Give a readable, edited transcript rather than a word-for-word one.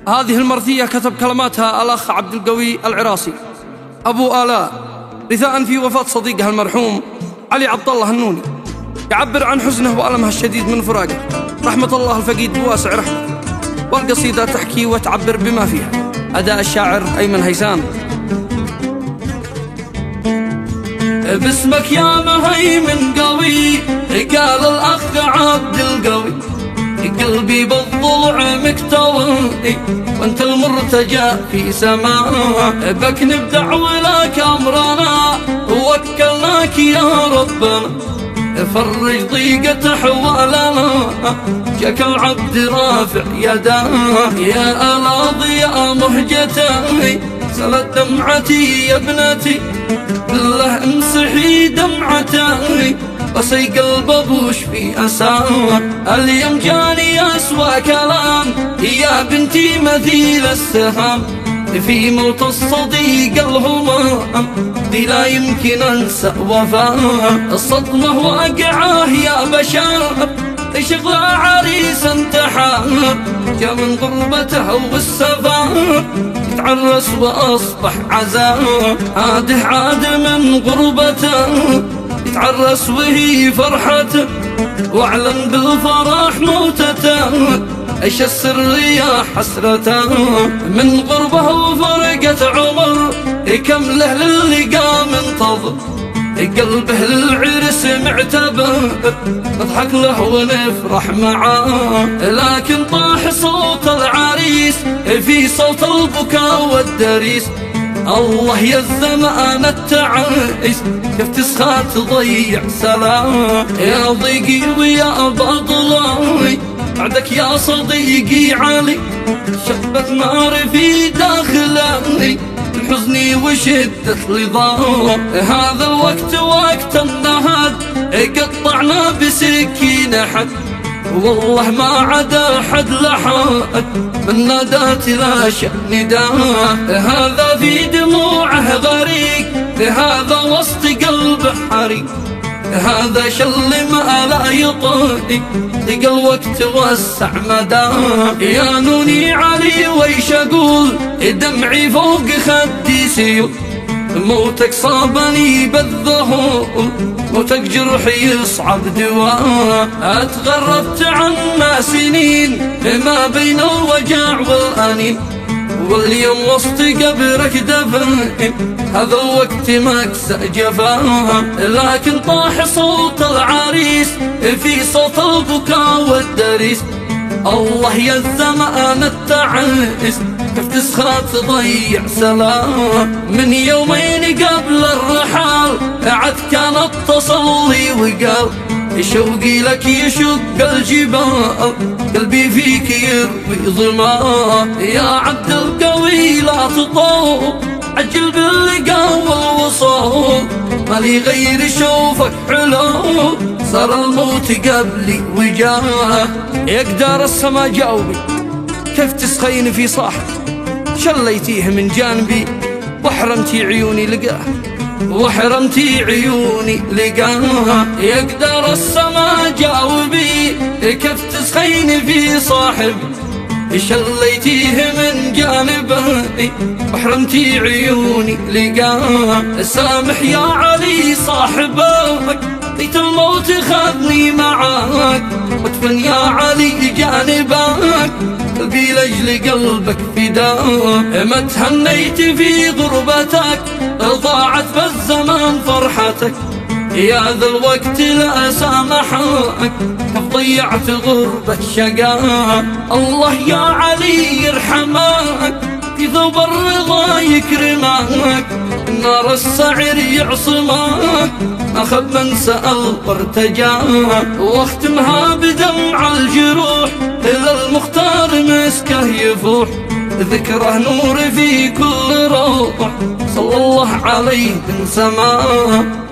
هذه المرثية كتب كلماتها الأخ عبد القوي العراصي أبو آلاء، رثاء في وفاة صديقها المرحوم علي عبد الله النوني، يعبر عن حزنه وألمها الشديد من فراقه، رحمة الله الفقيد بواسع رحمته. والقصيدة تحكي وتعبر بما فيها. أداء الشاعر أيمن هيثم. باسمك يا مهيمن قوي، قال الأخ عبد القوي، قلبي بالضلع مكتوي وانت المرتجى في سماء، بك نبدع ولك أمرنا ووكلناك يا ربنا، فرج ضيقة أحوالنا، جاك العبد رافع يداه، يا ألاضي يا مهجتي سلت دمعتي يا ابنتي، بالله امسحي دمعتي وسي قلب ابوش في أساه، اليوم جاني أسوأ كلام يا بنتي مثيل السهام، في موت الصديق الهمام دي لا يمكن انسى وفاه، الصدمة واقعاه يا بشر شغل عريس انتحار، جا من غربته والسفر يتعرس واصبح عزاء، عاد من غربته يتعرس وهي فرحته، واعلن بالفرح موتته، ايش السر يا حسرته، من غربه وفرقة عمر كم له للقى منتظر، قلبه للعرس معتبر نضحك له ونفرح معاه، لكن طاح صوت العريس في صوت البكاء والدريس، الله يا الزمان التعيس كيف تسخى تضيع سلام، يا ضيقي ويا بطلي بعدك يا صديقي علي، شبت نار في داخلي حزني وشدة لظام، هذا الوقت وقت النهاد قطعنا بسكين حد، والله ما عدا حد لحد من نادات لا شأن داه، هذا في دموعه غريق، هذا وسط قلبه حريق، هذا شل ما لا يطيق، لقى الوقت وسع مداه، يا نوني علي ويش اقول دمعي فوق خدي سيول، موتك صابني بالذهول، موتك جرحي يصعب دواه، اتغربت عنا سنين ما بين الوجع والأنين، واليوم وسط قبرك دفن، هذا الوقت مكسى جفاه، لكن طاح صوت العريس في صوت البكاء والدريس، الله يا الزمان التعيس كيف تسخى تضيع سلام، من يومين قبل الرحال عد كان اتصل لي وقال شوقي لك يشق الجبال، قلبي فيك يروي ظما، يا عبد القوي لا تطول عجل باللقاء والوصول، مالي غير شوفك حلو صار الموت قبلي وجاه، يقدر السما جاوبي كيف تسخين في صاحب، شليتيه من جانبي وحرمتي عيوني لقاه، وحرمتي عيوني لقاه، يقدر السما جاوبي كيف تسخين في صاحبي، شليتيه من جانبي وحرمتي عيوني لقاه، سامح يا علي صاحبك بيت الموت خذني معاك، وادفن يا علي جانبك قلبي لاجل قلبك فداك، ما تهنيت في غربتك ضاعت بالزمان فرحتك، يا ذا الوقت لا سامحك كيف ضيعت غربة شقاك، الله يا علي يرحمك في ثوب الرضا يكرمك، نار السعر يعصمك ما خب من سأل وارتجاك، واختمها بدمع الجروح إلى المختار مسكه يفوح، ذكره نور في كل روح صلى الله عليه من سماه.